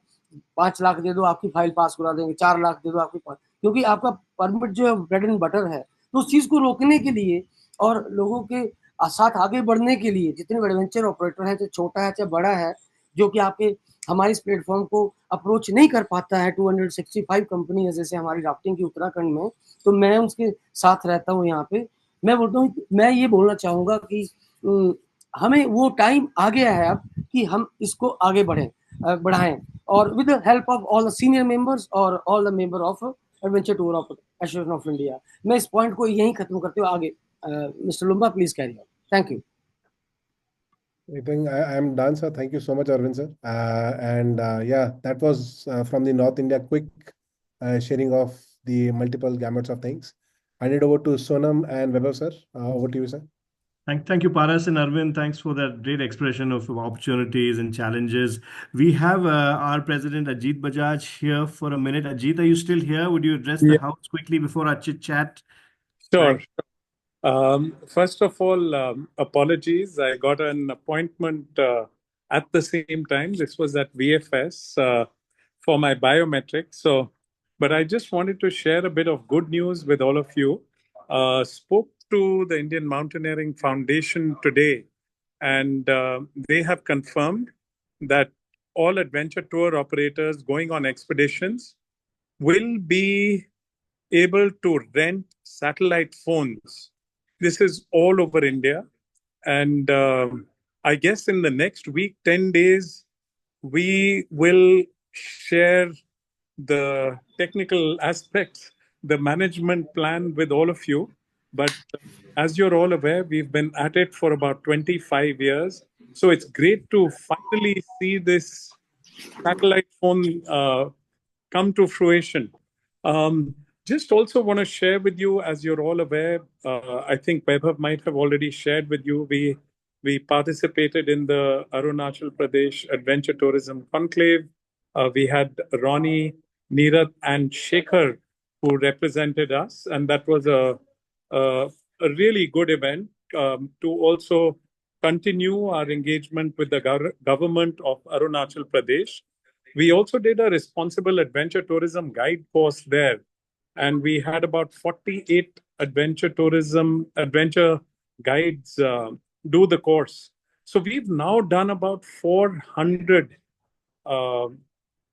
5 लाख दे दो आपकी फाइल पास करा देंगे, 4 लाख दे दो आपकी फाइल, क्योंकि आपका परमिट जो है ब्रेड एंड बटर है। तो उस चीज को रोकने के लिए और लोगों के साथ आगे बढ़ने के लिए, जितने एडवेंचर ऑपरेटर है, चाहे छोटा है चाहे बड़ा है, जो कि आपके हमारे इस प्लेटफॉर्म को अप्रोच नहीं कर पाता है, 265 कंपनी है जैसे हमारी राफ्टिंग की उत्तराखंड में, तो मैं उसके साथ रहता हूँ यहाँ पे। मैं बोलता हूँ, मैं ये बोलना चाहूंगा कि हमें वो टाइम आ गया है अब कि हम इसको आगे बढ़ाएं, और with the help of all the senior members और all the member of adventure tour of association of India. मैं इस पॉइंट को यहीं खत्म करते हुए आगे mister Lumba please carry on. Thank you. I think I'm done, sir. Thank you so much, Arvind, sir. Yeah, that was from the North India quick sharing of the multiple gamuts of things. I hand it over to Sonam and Weber, sir. Over to you, sir. Thank you, Paras and Arvind. Thanks for that great expression of opportunities and challenges. We have our president Ajit Bajaj here for a minute. Ajit, are you still here? Would you address the Yeah, house quickly before our chit chat? sure. First of all, apologies. I got an appointment at the same time. This was at VFS for my biometrics. But I just wanted to share a bit of good news with all of you. Spoke to the Indian Mountaineering Foundation today, and they have confirmed that all adventure tour operators going on expeditions will be able to rent satellite phones. This is all over India. And I guess in the next week, 10 days, we will share the technical aspects, the management plan with all of you. But as you're all aware, we've been at it for about 25 years. So it's great to finally see this satellite phone come to fruition. Um, just also want to share with you, as you're all aware, I think Vaibhav might have already shared with you, we participated in the Arunachal Pradesh Adventure Tourism Conclave. We had Ronnie, Neerath, and Shekhar who represented us, and that was a really good event to also continue our engagement with the government of Arunachal Pradesh. We also did a responsible adventure tourism guide course there, and we had about 48 adventure guides do the course. So we've now done about 400 uh,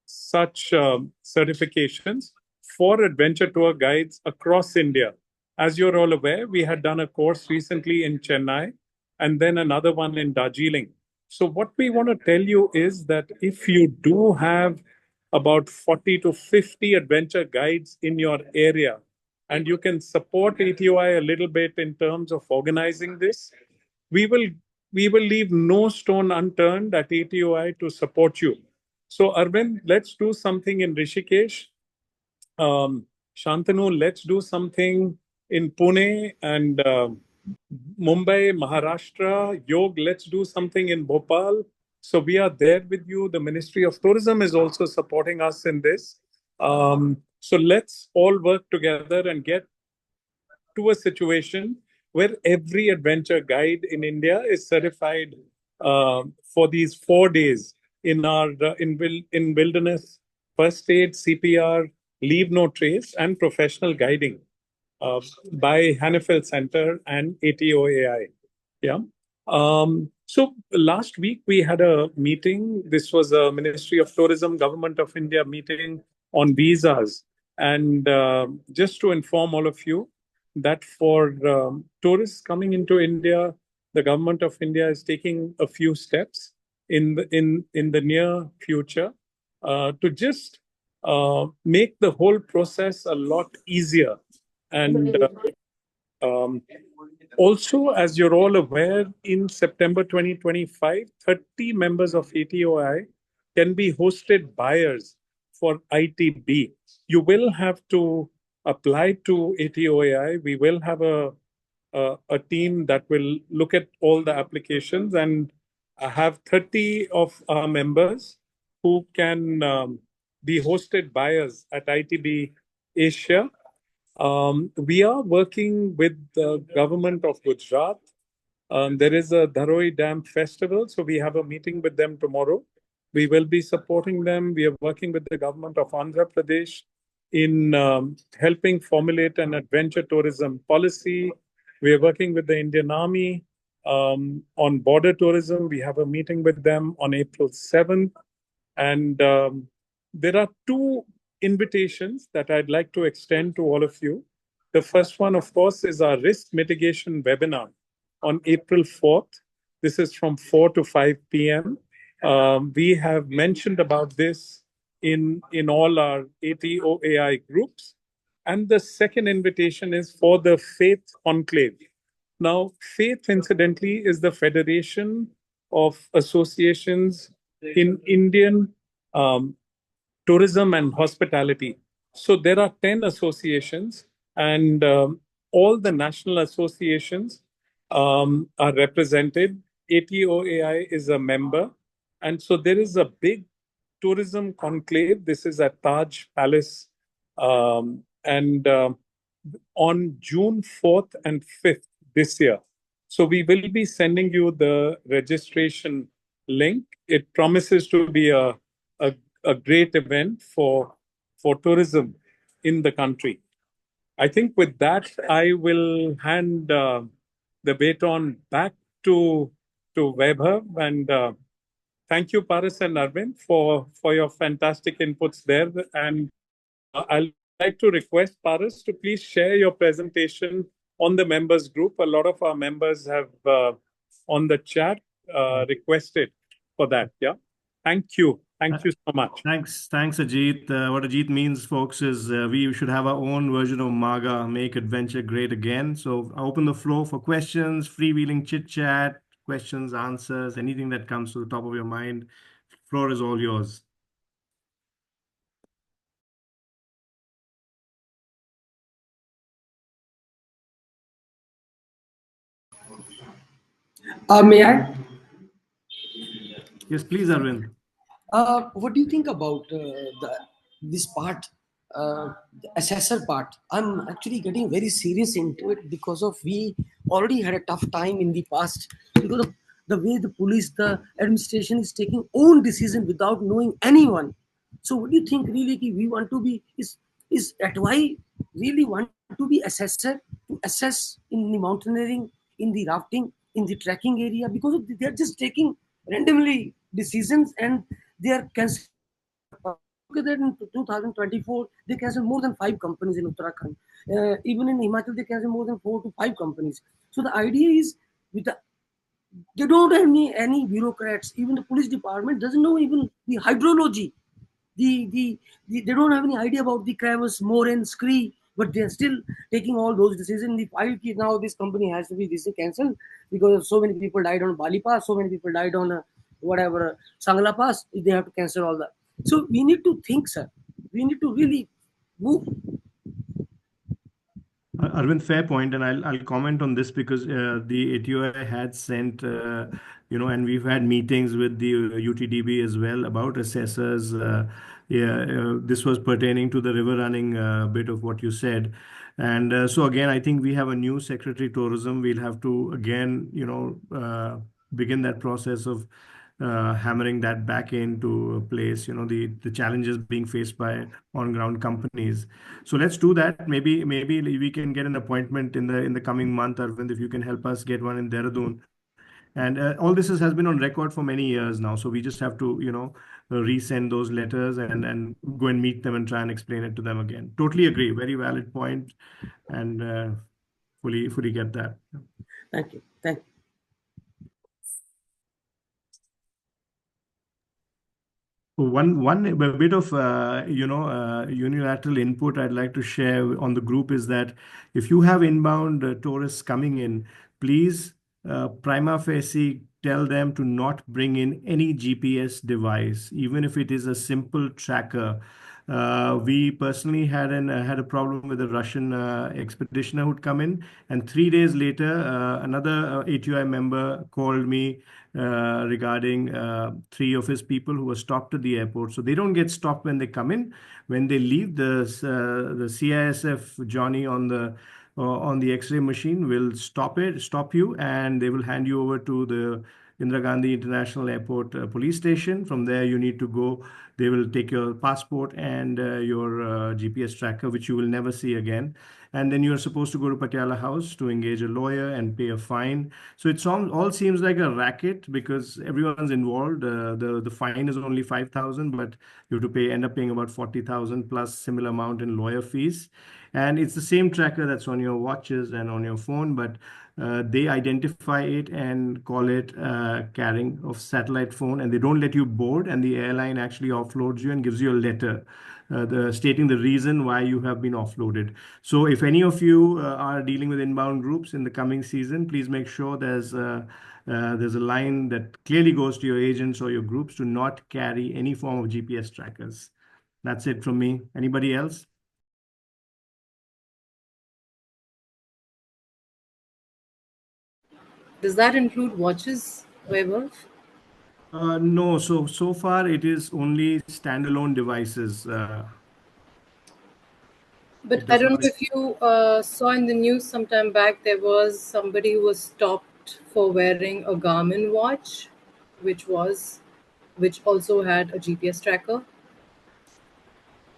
such certifications for adventure tour guides across India. As you're all aware, we had done a course recently in Chennai and then another one in Darjeeling. So, what we want to tell you is that if you do have about 40 to 50 adventure guides in your area, and you can support ATOI a little bit in terms of organizing this, we will we will leave no stone unturned at ATOI to support you. So, Arvind, let's do something in Rishikesh. Shantanu, let's do something in Pune and Mumbai, Maharashtra. Yog, let's do something in Bhopal. So we are there with you. The Ministry of Tourism is also supporting us in this. So let's all work together and get to a situation where every adventure guide in India is certified for these 4 days in our in wilderness first aid, CPR, leave no trace, and professional guiding uh, by Hannafeld Center and ATOAI. Yeah. So last week we had a meeting. This was a Ministry of Tourism, Government of India meeting on visas. And just to inform all of you that for tourists coming into India, the Government of India is taking a few steps in the near future to just make the whole process a lot easier. And um, also, as you're all aware, in September 2025, 30 members of ATOI can be hosted buyers for ITB. You will have to apply to ATOI. We will have a team that will look at all the applications and have 30 of our members who can be hosted buyers at ITB Asia. We are working with the government of Gujarat. There is a Dharoi Dam Festival, so we have a meeting with them tomorrow. We will be supporting them. We are working with the government of Andhra Pradesh in helping formulate an adventure tourism policy. We are working with the Indian Army on border tourism. We have a meeting with them on April 7th. And there are two invitations that I'd like to extend to all of you. The first one, of course, is our risk mitigation webinar on April 4th. This is from 4 to 5 p.m. We have mentioned about this in all our ATOAI groups. And the second invitation is for the Faith Conclave. Now, Faith, incidentally, is the federation of associations in Indian tourism and hospitality. So there are 10 associations, and all the national associations are represented. ATOAI is a member. And so there is a big tourism conclave. This is at Taj Palace. And on June 4th and 5th this year. So we will be sending you the registration link. It promises to be a great event for tourism in the country. I think with that, I will hand the baton back to Vaibhav. And thank you, Paras and Arvind, for your fantastic inputs there. And I'll like to request Paras to please share your presentation on the members group. A lot of our members have on the chat requested for that. Yeah. Thank you. Thank you so much. Thanks, Ajit. What Ajit means, folks, is we should have our own version of MAGA, Make Adventure Great Again. So I open the floor for questions, freewheeling chit chat, questions, answers, anything that comes to the top of your mind. Floor is all yours. May I? Yes, please, Arvind. What do you think about this part, the assessor part? I'm actually getting very serious into it because of we already had a tough time in the past because of the way the police, the administration is taking own decision without knowing anyone. So what do you think really we want to be is ATOAI really want to be assessor to assess in the mountaineering, in the rafting, in the trekking area because they're just taking randomly decisions and they are canceling. Look at that in 2024, they canceled more than 5 companies in Uttarakhand. Even in Himachal, they canceled more than 4 to 5 companies. So the idea is, with they don't have any bureaucrats. Even the police department doesn't know even the hydrology. They don't have any idea about the crevasse, moraine, scree, but they're still taking all those decisions. The file now this company has to be this cancelled because so many people died on Bali Pass, so many people died on whatever Sangla Pass. They have to cancel all that. So we need to think, sir. We need to really move. Arvind, fair point, and I'll comment on this because the ATOI had sent, and we've had meetings with the UTDB as well about assessors. This was pertaining to the river running bit of what you said, and so again, I think we have a new Secretary Tourism. We'll have to again, begin that process of hammering that back into place, the challenges being faced by on-ground companies. So let's do that. Maybe we can get an appointment in the coming month, Arvind, if you can help us get one in Dehradun. And all this has been on record for many years now. So we just have to, resend those letters and go and meet them and try and explain it to them again. Totally agree. Very valid point, and fully get that. Thank you. Thank you. One bit of unilateral input I'd like to share on the group is that if you have inbound tourists coming in, please prima facie tell them to not bring in any GPS device, even if it is a simple tracker. We personally had a problem with a Russian expeditioner who'd come in, and 3 days later, another ATOI member called me regarding 3 of his people who were stopped at the airport. So they don't get stopped when they come in. When they leave, the CISF Johnny on the X-ray machine will stop you, and they will hand you over to the Indira Gandhi International Airport police station. From there, you need to go. They will take your passport and your GPS tracker, which you will never see again. And then you're supposed to go to Patiala House to engage a lawyer and pay a fine. So it all seems like a racket because everyone's involved. The fine is only 5,000, but you have to end up paying about 40,000 plus similar amount in lawyer fees. And it's the same tracker that's on your watches and on your phone, but they identify it and call it carrying of satellite phone, and they don't let you board, and the airline actually offloads you and gives you a letter stating the reason why you have been offloaded. So if any of you are dealing with inbound groups in the coming season, please make sure there's a line that clearly goes to your agents or your groups to not carry any form of GPS trackers. That's it from me. Anybody else? Does that include watches, Vaibhav? No, so far it is only standalone devices. But It I does don't not. know if you saw in the news sometime back, there was somebody who was stopped for wearing a Garmin watch, which was, which also had a GPS tracker.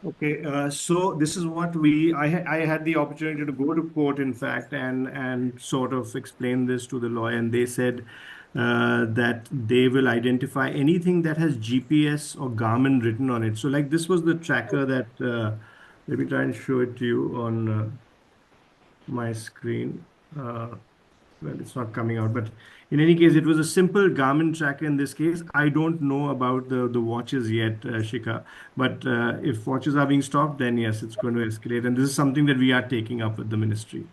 Okay, so this is what I had the opportunity to go to court, in fact, and sort of explain this to the lawyer, and they said that they will identify anything that has GPS or Garmin written on it. So, like this was the tracker that let me try and show it to you on my screen. Well, it's not coming out, but in any case, it was a simple Garmin tracker in this case. I don't know about the watches yet, Shika, but if watches are being stopped, then yes, it's going to escalate. And this is something that we are taking up with the ministry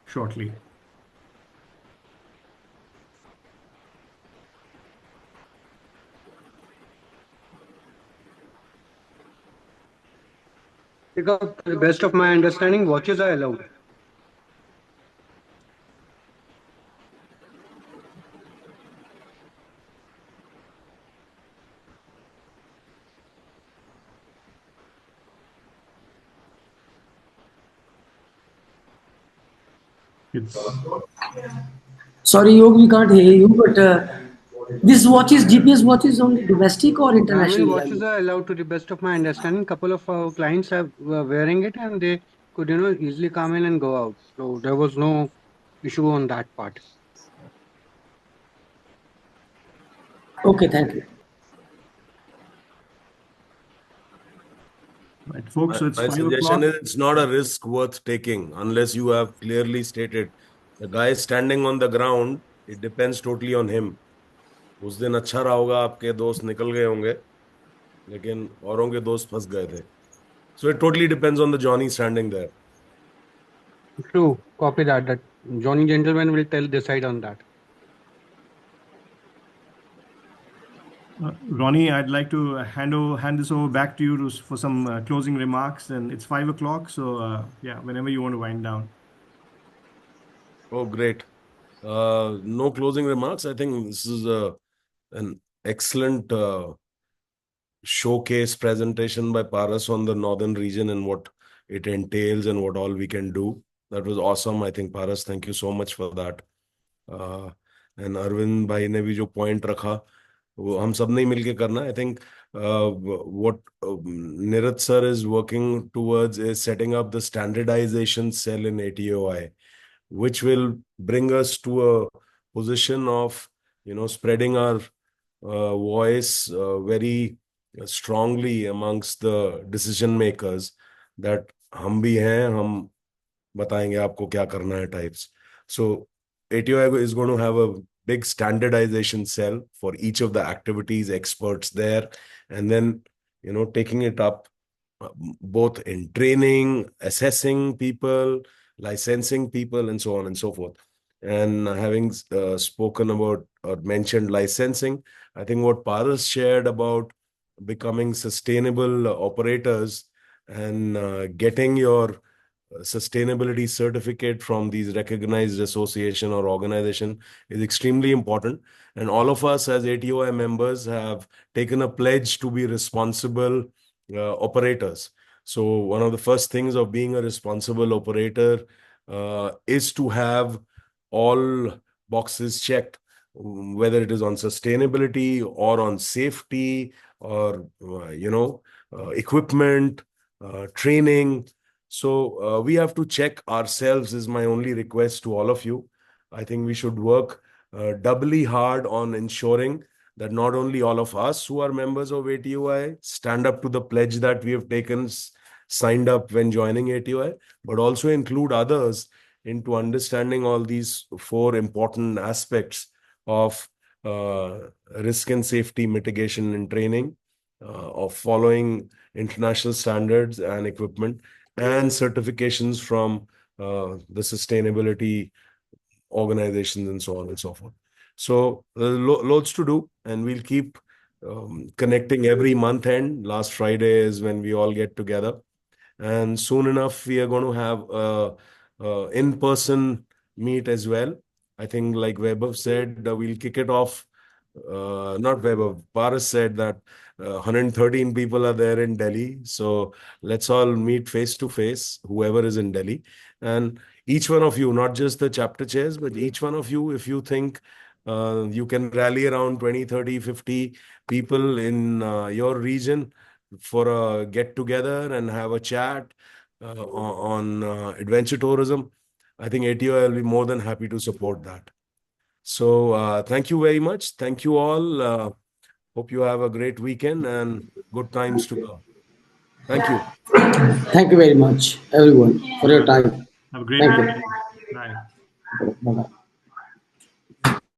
shortly. Because to the best of my understanding, watches are allowed. It's Sorry, Yog, we can't hear you, but this watch is GPS watch is only domestic or Garmin internationally? I watches mean, are allowed to the best of my understanding. Couple of our clients have were wearing it and they could, easily come in and go out. So there was no issue on that part. okay, thank you. right, folks. So it's My 5 o'clock. suggestion is it's not a risk worth taking unless you have clearly stated the guy standing on the ground. It depends totally on him. उस दिन अच्छा रहा होगा, आपके दोस्त निकल गए होंगे, लेकिन औरों के दोस्त फंस गए थे. So it totally depends on the Johnny standing there. True, copy that. That Johnny Gentleman will decide on that. Ronnie, I'd like to hand this over back to you for some closing remarks. And it's 5 o'clock, so yeah, whenever you want to wind down. Oh, great. No closing remarks. I think this is an excellent showcase presentation by Paras on the northern region and what it entails and what all we can do. That was awesome. I think, Paras, thank you so much for that. And Arvind भाई ने भी जो point रखा, वो हम सब ने मिलके करना. I think what Nirat sir is working towards is setting up the standardization cell in ATOI, which will bring us to a position of spreading our voice very strongly amongst the decision makers, that हम भी हैं, हम बताएंगे आपको क्या करना है types. So ATOI is going to have a big standardization cell for each of the activities, experts there, and then taking it up both in training, assessing people, licensing people, and so on and so forth. And having spoken about or mentioned licensing, I think what Paras shared about becoming sustainable operators and getting your sustainability certificate from these recognized association or organization is extremely important. And all of us as ATOI members have taken a pledge to be responsible operators. So one of the first things of being a responsible operator is to have all boxes checked, whether it is on sustainability or on safety or equipment, training. So we have to check ourselves is my only request to all of you. I think we should work doubly hard on ensuring that not only all of us who are members of ATOI stand up to the pledge that we have taken, signed up when joining ATOI, but also include others into understanding all these four important aspects of risk and safety mitigation and training, of following international standards and equipment, and certifications from the sustainability organizations and so on and so forth. So loads to do, and we'll keep connecting every month end. Last Friday is when we all get together, and soon enough we are going to have a in-person meet as well. I think like Vaibhav said, we'll kick it off. Not Vaibhav, Paras said that 113 people are there in Delhi. So let's all meet face to face, whoever is in Delhi. And each one of you, not just the chapter chairs, but each one of you, if you think you can rally around 20, 30, 50 people in your region for a get together and have a chat on adventure tourism, I think ATOI will be more than happy to support that. So thank you very much. Thank you all. Hope you have a great weekend and good times to go. Thank you. Thank you very much, everyone, for your time. Have a great Thank weekend. you. Bye. Bye-bye.